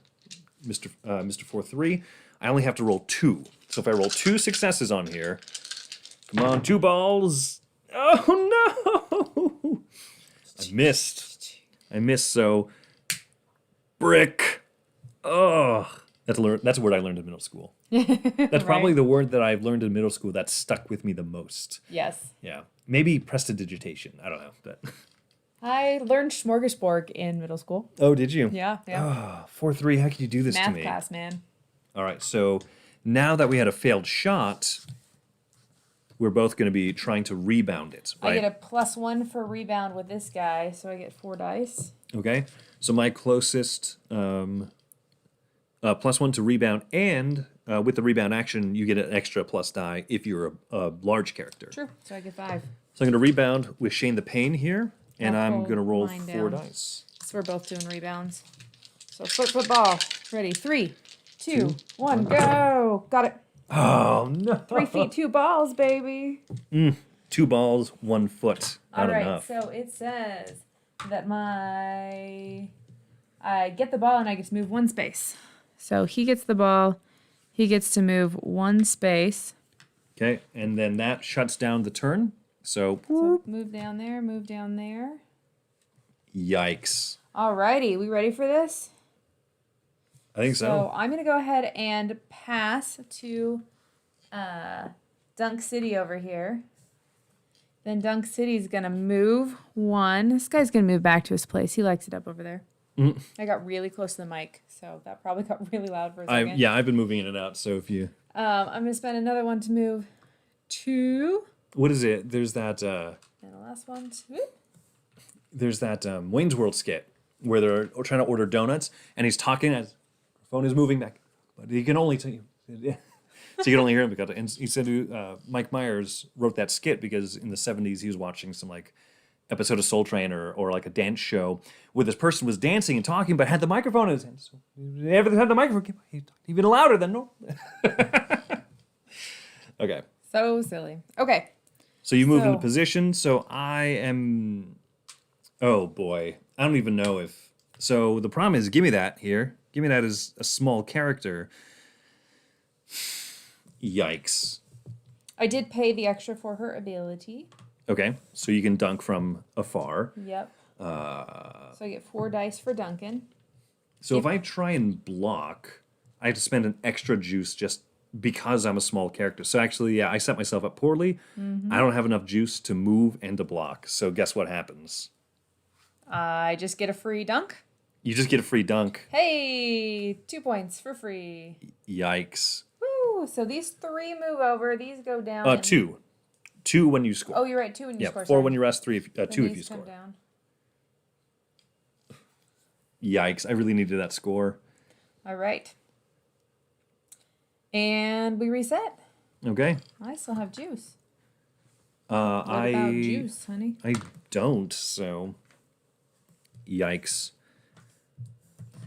[SPEAKER 2] Mr. 4-3, I only have to roll 2. So if I roll 2 successes on here, come on, 2 balls. Oh no! I missed. So brick. Oh, that's a word I learned in middle school. That's probably
[SPEAKER 1] Right.
[SPEAKER 2] the word that I've learned in middle school that stuck with me the most.
[SPEAKER 1] Yes.
[SPEAKER 2] Yeah, maybe prestidigitation. I don't know. But
[SPEAKER 1] I learned smorgasbord in middle school.
[SPEAKER 2] oh, did you?
[SPEAKER 1] Yeah, yeah.
[SPEAKER 2] 4-3. How could you do this to
[SPEAKER 1] Math
[SPEAKER 2] me?
[SPEAKER 1] class, man.
[SPEAKER 2] All right. So now that we had a failed shot, we're both going to be trying to rebound it. Right?
[SPEAKER 1] I get a +1 for rebound with this guy, so I get 4 dice.
[SPEAKER 2] Okay. So my closest +1 to rebound, and with the rebound action, you get an extra plus die if you're a large character.
[SPEAKER 1] True. So I get 5.
[SPEAKER 2] So I'm going to rebound with Shane the Pain here, and
[SPEAKER 1] I'll
[SPEAKER 2] I'm
[SPEAKER 1] pull
[SPEAKER 2] going to roll
[SPEAKER 1] mine
[SPEAKER 2] 4
[SPEAKER 1] down.
[SPEAKER 2] dice.
[SPEAKER 1] So we're both doing rebounds. So football. Ready. 3, 2, 1, go. Got it.
[SPEAKER 2] Oh no!
[SPEAKER 1] 3 feet, 2 balls, baby.
[SPEAKER 2] 2 balls, 1 foot.
[SPEAKER 1] All
[SPEAKER 2] Not
[SPEAKER 1] right.
[SPEAKER 2] enough.
[SPEAKER 1] So it says that I get the ball and I get to move 1 space. So he gets the ball. He gets to move 1 space.
[SPEAKER 2] Okay, and then that shuts down the turn. So,
[SPEAKER 1] So move down there. Move down there.
[SPEAKER 2] yikes!
[SPEAKER 1] Alrighty, we ready for this?
[SPEAKER 2] I think
[SPEAKER 1] So
[SPEAKER 2] so.
[SPEAKER 1] I'm gonna go ahead and pass to Dunk City over here. Then Dunk City's gonna move 1. This guy's gonna move back to his place. He likes it up over there. I got really close to the mic, so that probably got really loud for a second.
[SPEAKER 2] I've been moving in and out. So if you,
[SPEAKER 1] I'm gonna spend another 1 to move 2.
[SPEAKER 2] what is it? There's that.
[SPEAKER 1] And the last one, 2.
[SPEAKER 2] There's that Wayne's World skit where they're trying to order donuts, and he's talking as the phone is moving back, but he can only tell you. So you can only hear him because, and he said Mike Myers wrote that skit because in the 70s he was watching some like episode of Soul Train or like a dance show where this person was dancing and talking but had the microphone in his hand. So everything had the microphone, he talked even louder than normal. Okay.
[SPEAKER 1] So silly. Okay.
[SPEAKER 2] So you move into
[SPEAKER 1] So-
[SPEAKER 2] position. So I am. Oh boy, I don't even know if. So the problem is, give me that here. Give me that as a small character. Yikes.
[SPEAKER 1] I did pay the extra for her ability.
[SPEAKER 2] Okay, so you can dunk from afar.
[SPEAKER 1] Yep. So I get 4 dice for Duncan.
[SPEAKER 2] So if I try and block, I have to spend an extra juice just because I'm a small character. So actually, yeah, I set myself up poorly. I don't have enough juice to move and to block. So guess what happens?
[SPEAKER 1] I just get a free dunk.
[SPEAKER 2] You just get a free dunk.
[SPEAKER 1] Hey, 2 points for free.
[SPEAKER 2] Yikes.
[SPEAKER 1] Woo! So these 3 move over. These go down. and-
[SPEAKER 2] 2. 2 when you score.
[SPEAKER 1] Oh, you're right. 2 when you
[SPEAKER 2] Yeah,
[SPEAKER 1] score.
[SPEAKER 2] 4
[SPEAKER 1] sorry.
[SPEAKER 2] when you rest, 3 if,
[SPEAKER 1] Then
[SPEAKER 2] 2 if
[SPEAKER 1] these
[SPEAKER 2] you
[SPEAKER 1] come
[SPEAKER 2] score.
[SPEAKER 1] down.
[SPEAKER 2] Yikes, I really needed that score.
[SPEAKER 1] All right. And we reset.
[SPEAKER 2] Okay.
[SPEAKER 1] I still have juice.
[SPEAKER 2] What
[SPEAKER 1] What about juice, honey?
[SPEAKER 2] I don't, so yikes.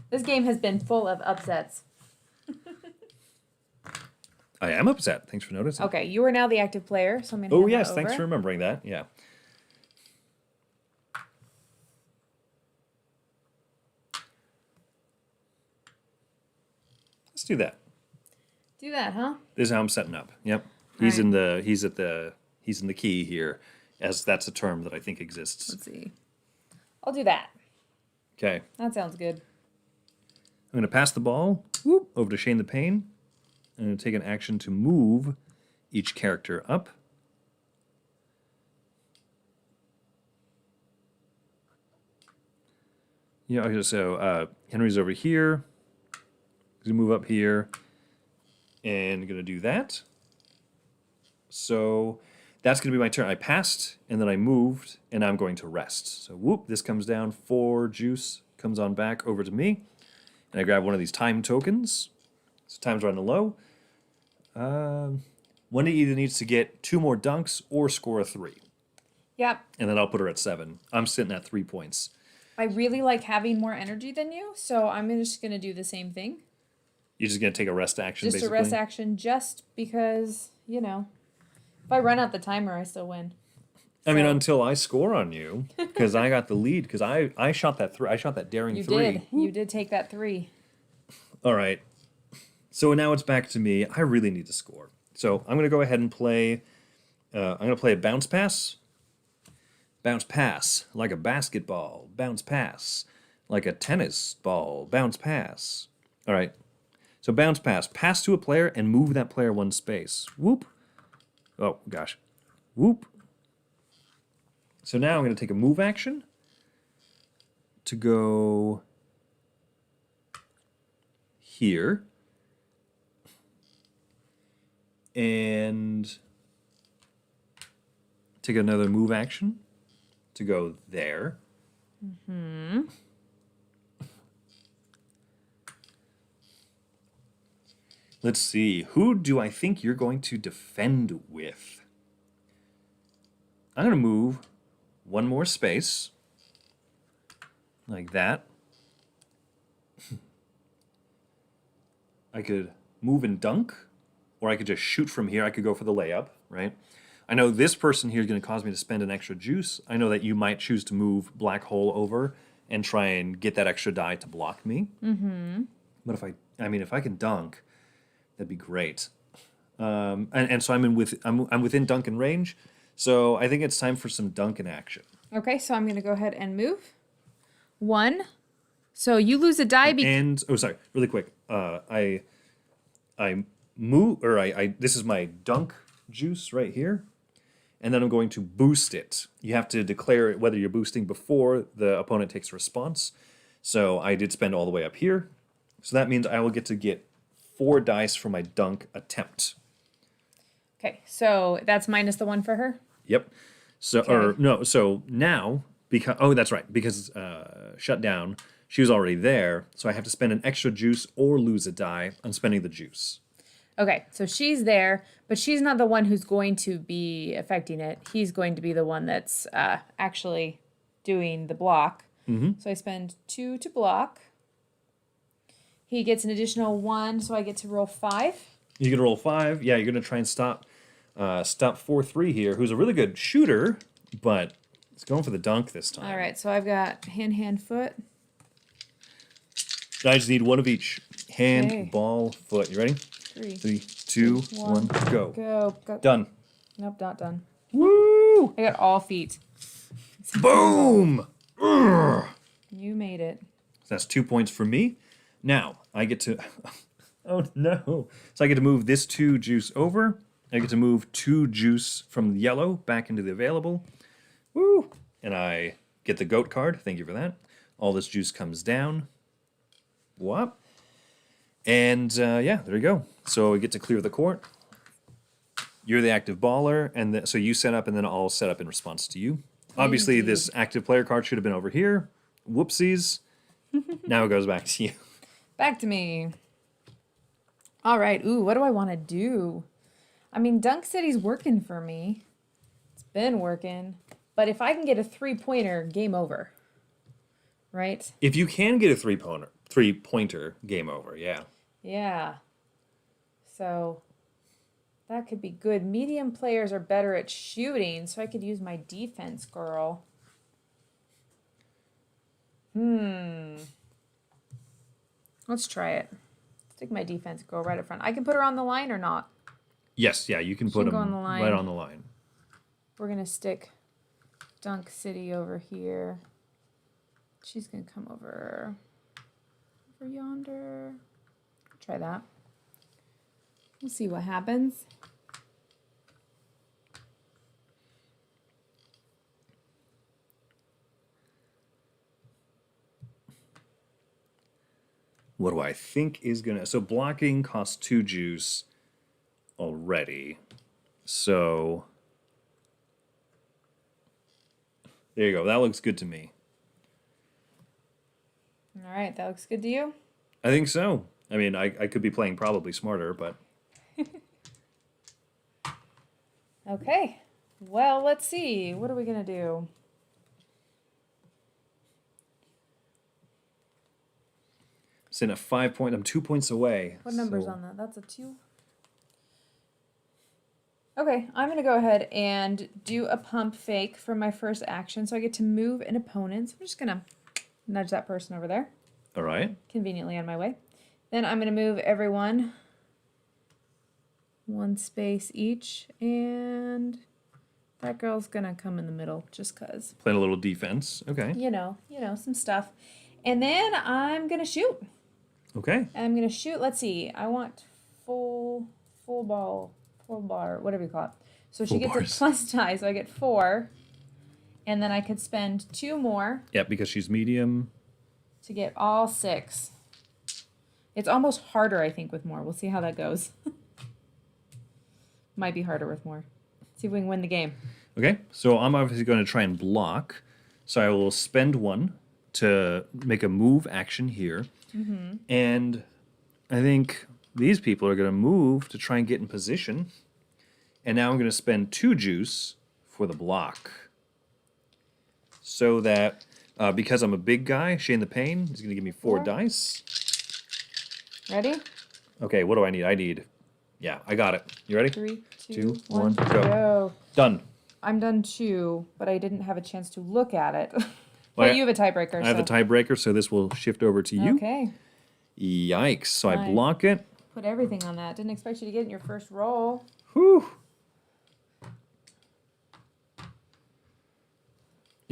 [SPEAKER 1] This game has been full of upsets.
[SPEAKER 2] I am upset. Thanks for noticing.
[SPEAKER 1] Okay, you are now the active player, so I'm going to
[SPEAKER 2] Oh
[SPEAKER 1] hand
[SPEAKER 2] yes,
[SPEAKER 1] that
[SPEAKER 2] thanks
[SPEAKER 1] over.
[SPEAKER 2] for remembering that. Yeah. Let's do that.
[SPEAKER 1] Do that, huh?
[SPEAKER 2] This is how I'm setting up. Yep. He's in the key here, as that's a term that I think exists.
[SPEAKER 1] Let's see. I'll do that.
[SPEAKER 2] Okay.
[SPEAKER 1] That sounds good.
[SPEAKER 2] I'm gonna pass the ball over to Shane the Pain. I'm gonna take an action to move each character up. Yeah, okay, so Henry's over here. He's gonna move up here. And gonna do that. So that's gonna be my turn. I passed, and then I moved, and I'm going to rest. So whoop, this comes down, 4 juice comes on back over to me. And I grab one of these time tokens. So time's running low. Wendy either needs to get 2 more dunks or score a 3.
[SPEAKER 1] Yep.
[SPEAKER 2] And then I'll put her at 7. I'm sitting at 3 points.
[SPEAKER 1] I really like having more energy than you, so I'm just going to do the same thing.
[SPEAKER 2] You're just going to take a rest action,
[SPEAKER 1] Just
[SPEAKER 2] basically?
[SPEAKER 1] a rest action, just because, you know, if I run out the timer, I still win.
[SPEAKER 2] I mean, until I score on you, because I got the lead, because I shot that I shot that daring 3.
[SPEAKER 1] You did take that 3.
[SPEAKER 2] All right. So now it's back to me. I really need to score. So I'm going to go ahead and play. I'm going to play a bounce pass. Bounce pass like a basketball. Bounce pass like a tennis ball. Bounce pass. All right. So bounce pass. Pass to a player and move that player 1 space. Whoop. Oh, gosh. Whoop. So now I'm going to take a move action to go here. And take another move action to go there. Mm-hmm. Let's see. Who do I think you're going to defend with? I'm going to move 1 more space. Like that. I could move and dunk. Or I could just shoot from here. I could go for the layup, right? I know this person here is going to cause me to spend an extra juice. I know that you might choose to move black hole over and try and get that extra die to block me. Mm-hmm. But if I can dunk, that'd be great. And so I'm within Duncan range. So I think it's time for some Duncan action.
[SPEAKER 1] Okay, so I'm going to go ahead and move 1. So you lose a die.
[SPEAKER 2] Really quick. I move, or this is my dunk juice right here, and then I'm going to boost it. You have to declare whether you're boosting before the opponent takes a response. So I did spend all the way up here. So that means I will get 4 dice for my dunk attempt.
[SPEAKER 1] Okay, so that's minus the 1 for her?
[SPEAKER 2] Yep. So,
[SPEAKER 1] Okay.
[SPEAKER 2] So now, that's right, because shut down, she was already there, so I have to spend an extra juice or lose a die on spending the juice.
[SPEAKER 1] Okay, so she's there, but she's not the one who's going to be affecting it. He's going to be the one that's actually doing the block. Mm-hmm. So I spend 2 to block. He gets an additional 1, so I get to roll 5.
[SPEAKER 2] You can roll 5. Yeah, you're going to try and stop 4-3 here, who's a really good shooter, but it's going for the dunk this time.
[SPEAKER 1] All right, so I've got hand, foot.
[SPEAKER 2] I just need 1 of each. Hand,
[SPEAKER 1] Okay.
[SPEAKER 2] ball, foot. You ready?
[SPEAKER 1] 3,
[SPEAKER 2] 2, 1, go.
[SPEAKER 1] Go.
[SPEAKER 2] Done.
[SPEAKER 1] Nope, not done.
[SPEAKER 2] Woo!
[SPEAKER 1] I got all feet.
[SPEAKER 2] Boom!
[SPEAKER 1] You made it.
[SPEAKER 2] So that's 2 points for me. Now, I get to... Oh, no. So I get to move this 2 juice over. I get to move 2 juice from the yellow back into the available. Woo! And I get the goat card. Thank you for that. All this juice comes down. Whoop. And, yeah, there you go. So I get to clear the court. You're the active baller, and so you set up, and then I'll set up in response to you. Obviously,
[SPEAKER 1] Indeed.
[SPEAKER 2] this active player card should have been over here. Whoopsies. Now it goes back to you.
[SPEAKER 1] Back to me. All right. Ooh, what do I want to do? I mean, Dunk City's working for me. It's been working. But if I can get a 3-pointer, game over. Right?
[SPEAKER 2] If you can get a three-pointer, game over, yeah.
[SPEAKER 1] Yeah. So that could be good. Medium players are better at shooting, so I could use my defense girl. Let's try it. Stick my defense girl right up front. I can put her on the line or not.
[SPEAKER 2] Yes, yeah, you can put
[SPEAKER 1] can go
[SPEAKER 2] them
[SPEAKER 1] on the line.
[SPEAKER 2] right on the line.
[SPEAKER 1] We're going to stick Dunk City over here. She's going to come over yonder. Try that. We'll see what happens.
[SPEAKER 2] What do I think is gonna... So blocking costs 2 juice already. So there you go. That looks good to me.
[SPEAKER 1] All right, that looks good to you?
[SPEAKER 2] I think so. I mean, I could be playing probably smarter, but...
[SPEAKER 1] Okay. Well, let's see. What are we going to do?
[SPEAKER 2] Sitting at 5 points. I'm 2 points away.
[SPEAKER 1] What number's on that? That's a 2. Okay, I'm going to go ahead and do a pump fake for my first action. So I get to move an opponent. So I'm just going to nudge that person over there.
[SPEAKER 2] All right.
[SPEAKER 1] Conveniently on my way. Then I'm going to move everyone 1 space each. And that girl's going to come in the middle just because.
[SPEAKER 2] Playing a little defense. Okay.
[SPEAKER 1] You know, some stuff. And then I'm going to shoot.
[SPEAKER 2] Okay.
[SPEAKER 1] And I'm going to shoot. Let's see. I want full bar, whatever you call it. So she gets a plus die, so I get 4. And then I could spend 2 more.
[SPEAKER 2] Yeah, because she's medium.
[SPEAKER 1] To get all 6. It's almost harder, I think, with more. We'll see how that goes. Might be harder with more. See if we can win the game.
[SPEAKER 2] Okay, so I'm obviously going to try and block. So I will spend 1 to make a move action here. Mm-hmm. And I think these people are going to move to try and get in position. And now I'm going to spend 2 juice for the block. So that, because I'm a big guy, Shane the Pain is going to give me 4 dice.
[SPEAKER 1] Ready?
[SPEAKER 2] Okay, what do I need? Yeah, I got it. You ready?
[SPEAKER 1] 3,
[SPEAKER 2] 2,
[SPEAKER 1] 2,
[SPEAKER 2] 1,
[SPEAKER 1] 1,
[SPEAKER 2] go.
[SPEAKER 1] go.
[SPEAKER 2] Done.
[SPEAKER 1] I'm done too, but I didn't have a chance to look at it.
[SPEAKER 2] Well,
[SPEAKER 1] But you have a tiebreaker.
[SPEAKER 2] I have the tiebreaker, so this will shift over to you.
[SPEAKER 1] Okay.
[SPEAKER 2] Yikes. So I
[SPEAKER 1] Fine.
[SPEAKER 2] block it.
[SPEAKER 1] Put everything on that. Didn't expect you to get in your first roll.
[SPEAKER 2] Whew.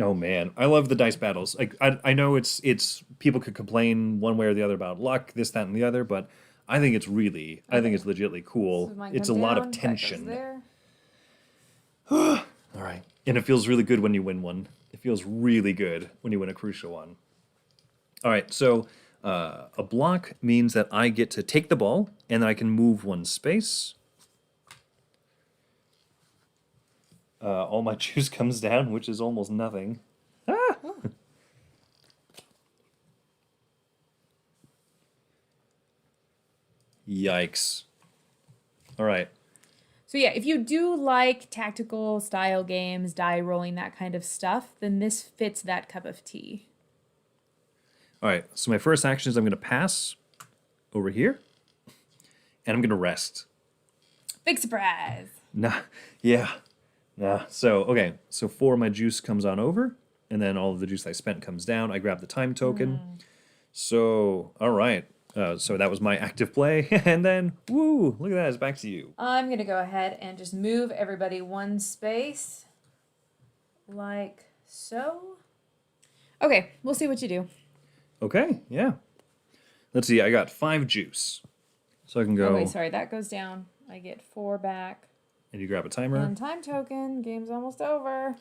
[SPEAKER 2] Oh man, I love the dice battles. Like I know it's people could complain one way or the other about luck, this, that, and the other, but I think it's legitimately cool.
[SPEAKER 1] So mine
[SPEAKER 2] It's a
[SPEAKER 1] comes
[SPEAKER 2] lot
[SPEAKER 1] down,
[SPEAKER 2] of
[SPEAKER 1] that goes
[SPEAKER 2] tension.
[SPEAKER 1] there.
[SPEAKER 2] All right, and it feels really good when you win one. It feels really good when you win a crucial one. All right, so a block means that I get to take the ball and then I can move 1 space. All my juice comes down, which is almost nothing. Ah! Yikes. All right.
[SPEAKER 1] So yeah, if you do like tactical style games, die rolling, that kind of stuff, then this fits that cup of tea.
[SPEAKER 2] All right. So my first action is I'm going to pass over here, and I'm going to rest.
[SPEAKER 1] Big surprise.
[SPEAKER 2] Nah. Yeah. Nah. So, okay. So 4 of my juice comes on over, and then all of the juice I spent comes down. I grab the time token. So, all right. So that was my active play. And then, woo, look at that. It's back to you.
[SPEAKER 1] I'm going to go ahead and just move everybody 1 space. Like so. Okay, we'll see what you do.
[SPEAKER 2] Okay, yeah. Let's see. I got 5 juice. So I can go.
[SPEAKER 1] Oh, wait, sorry. That goes down. I get 4 back.
[SPEAKER 2] And you grab a timer.
[SPEAKER 1] And time token. Game's almost over.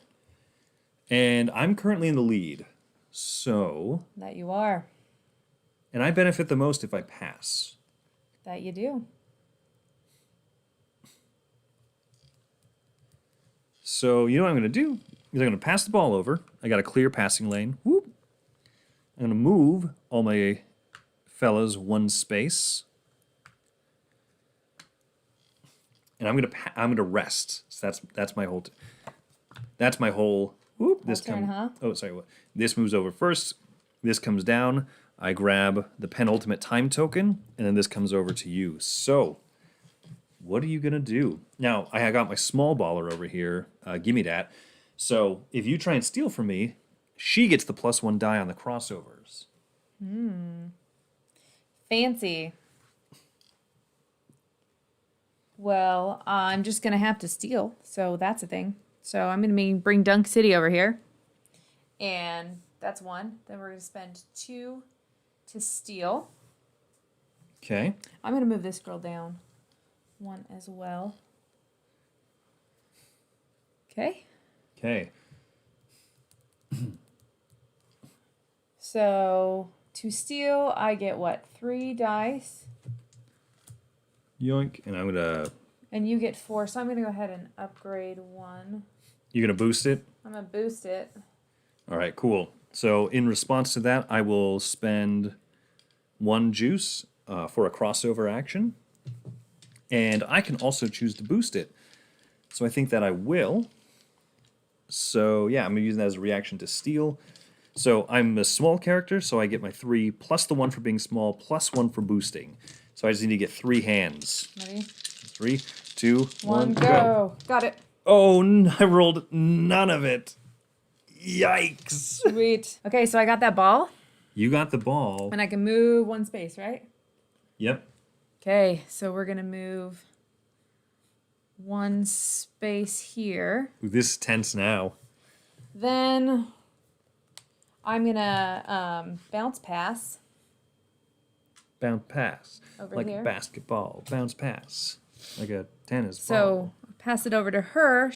[SPEAKER 2] And I'm currently in the lead. So.
[SPEAKER 1] That you are.
[SPEAKER 2] And I benefit the most if I pass.
[SPEAKER 1] That you do.
[SPEAKER 2] So, you know what I'm going to do? Is I'm going to pass the ball over. I got a clear passing lane. Whoop. I'm going to move all my fellas 1 space. And I'm going to rest. So that's my whole that's my whole whoop. This
[SPEAKER 1] turn, huh?
[SPEAKER 2] Oh, sorry. What? This moves over first. This comes down. I grab the penultimate time token, and then this comes over to you. So, what are you going to do? Now, I got my small baller over here. Give me that. So, if you try and steal from me, she gets the +1 die on the crossovers.
[SPEAKER 1] Fancy. Well, I'm just going to have to steal, so that's a thing. So I'm going to bring Dunk City over here. And that's 1. Then we're going to spend 2 to steal.
[SPEAKER 2] Okay.
[SPEAKER 1] I'm going to move this girl down 1 as well. Okay.
[SPEAKER 2] Okay.
[SPEAKER 1] So to steal, I get what? 3 dice.
[SPEAKER 2] Yoink. And I'm going to...
[SPEAKER 1] And you get 4, so I'm going to go ahead and upgrade 1.
[SPEAKER 2] You're going to boost it?
[SPEAKER 1] I'm going to boost it.
[SPEAKER 2] All right, cool. So in response to that, I will spend 1 juice for a crossover action. And I can also choose to boost it. So I think that I will. So yeah, I'm gonna use that as a reaction to steal. So I'm a small character, so I get my 3 plus the 1 for being small plus 1 for boosting. So I just need to get 3 hands.
[SPEAKER 1] Ready?
[SPEAKER 2] 3, 2, 1, go.
[SPEAKER 1] Go. Got it.
[SPEAKER 2] Oh, I rolled none of it. Yikes.
[SPEAKER 1] Sweet. Okay, so I got that ball,
[SPEAKER 2] You got the ball.
[SPEAKER 1] and I can move 1 space, right?
[SPEAKER 2] Yep.
[SPEAKER 1] Okay, so we're gonna move 1 space here.
[SPEAKER 2] Ooh, this is tense now.
[SPEAKER 1] Then I'm gonna bounce pass
[SPEAKER 2] Bounce pass.
[SPEAKER 1] over
[SPEAKER 2] Like
[SPEAKER 1] here.
[SPEAKER 2] basketball. Bounce pass. Like a tennis ball.
[SPEAKER 1] So pass it over to her.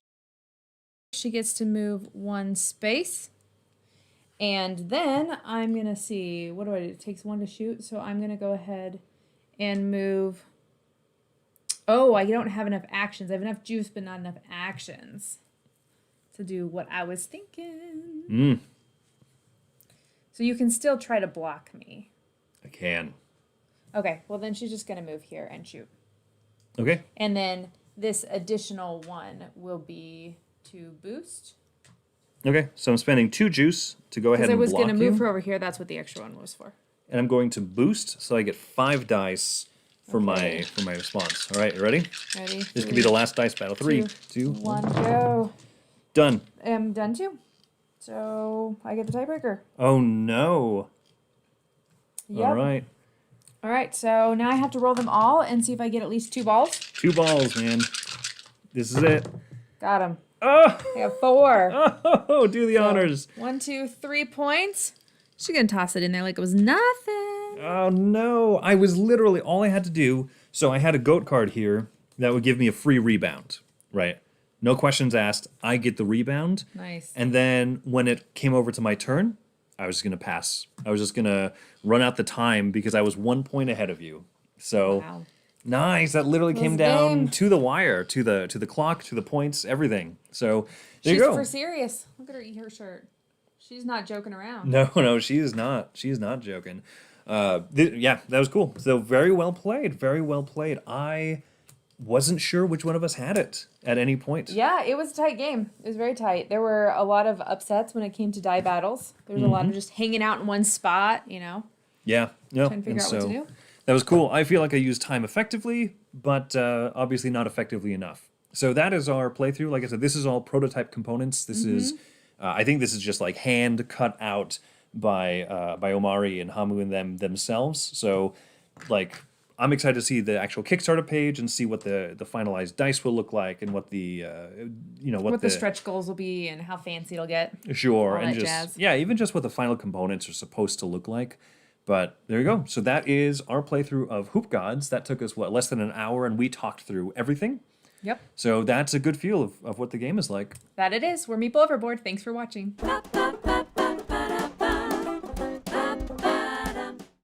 [SPEAKER 1] She gets to move 1 space. And then I'm gonna see, what do I do? It takes 1 to shoot, so I'm gonna go ahead and move. Oh, I don't have enough actions. I have enough juice, but not enough actions to do what I was thinking. So you can still try to block me.
[SPEAKER 2] I can.
[SPEAKER 1] Okay, well then she's just gonna move here and shoot.
[SPEAKER 2] Okay.
[SPEAKER 1] And then this additional 1 will be to boost.
[SPEAKER 2] Okay, so I'm spending 2 juice to go ahead
[SPEAKER 1] Because I
[SPEAKER 2] and
[SPEAKER 1] was
[SPEAKER 2] block
[SPEAKER 1] gonna move
[SPEAKER 2] you.
[SPEAKER 1] her over here, that's what the extra 1 was for.
[SPEAKER 2] And I'm going to boost, so I get 5 dice for
[SPEAKER 1] Okay.
[SPEAKER 2] my response. All right, you ready?
[SPEAKER 1] Ready?
[SPEAKER 2] This could be the last dice battle. 3, 2,
[SPEAKER 1] 1, go.
[SPEAKER 2] done.
[SPEAKER 1] I'm done too. So I get the tiebreaker.
[SPEAKER 2] Oh no.
[SPEAKER 1] Yep.
[SPEAKER 2] All right.
[SPEAKER 1] All right, so now I have to roll them all and see if I get at least 2 balls.
[SPEAKER 2] 2 balls, man. This is it.
[SPEAKER 1] Got him.
[SPEAKER 2] Oh,
[SPEAKER 1] I have 4.
[SPEAKER 2] oh, do the honors.
[SPEAKER 1] 1, 2, 3 points. She's gonna toss it in there like it was nothing.
[SPEAKER 2] Oh no. I was literally, all I had to do, so I had a goat card here that would give me a free rebound, right? No questions asked. I get the rebound.
[SPEAKER 1] Nice.
[SPEAKER 2] And then when it came over to my turn, I was just going to pass. I was just going to run out the time because I was 1 point ahead of you. So
[SPEAKER 1] Wow.
[SPEAKER 2] nice. That literally came
[SPEAKER 1] Close
[SPEAKER 2] down
[SPEAKER 1] game.
[SPEAKER 2] to the wire, to the clock, to the points, everything. So there
[SPEAKER 1] She's
[SPEAKER 2] you go.
[SPEAKER 1] for serious. Look at her eat her shirt. She's not joking around.
[SPEAKER 2] No, she is not. She is not joking. Yeah, that was cool. So very well played. Very well played. I wasn't sure which one of us had it at any point.
[SPEAKER 1] Yeah, it was a tight game. It was very tight. There were a lot of upsets when it came to die battles. There was a lot of just hanging out in one spot, you know,
[SPEAKER 2] Yeah. No.
[SPEAKER 1] trying to figure out what to do.
[SPEAKER 2] That was cool. I feel like I used time effectively, but obviously not effectively enough. So that is our playthrough. Like I said, this is all prototype components. This is, I think this is just like hand cut out by Omari and Hamu and themselves. So like I'm excited to see the actual Kickstarter page and see what the finalized dice will look like and what the
[SPEAKER 1] What the stretch goals will be and how fancy it'll get.
[SPEAKER 2] Sure,
[SPEAKER 1] all
[SPEAKER 2] and
[SPEAKER 1] that
[SPEAKER 2] just
[SPEAKER 1] jazz.
[SPEAKER 2] yeah, even just what the final components are supposed to look like. But there you go. So that is our playthrough of Hoop Godz. That took us less than an hour, and we talked through everything.
[SPEAKER 1] Yep.
[SPEAKER 2] So that's a good feel of what the game is like.
[SPEAKER 1] That it is. We're Meeple Overboard. Thanks for watching.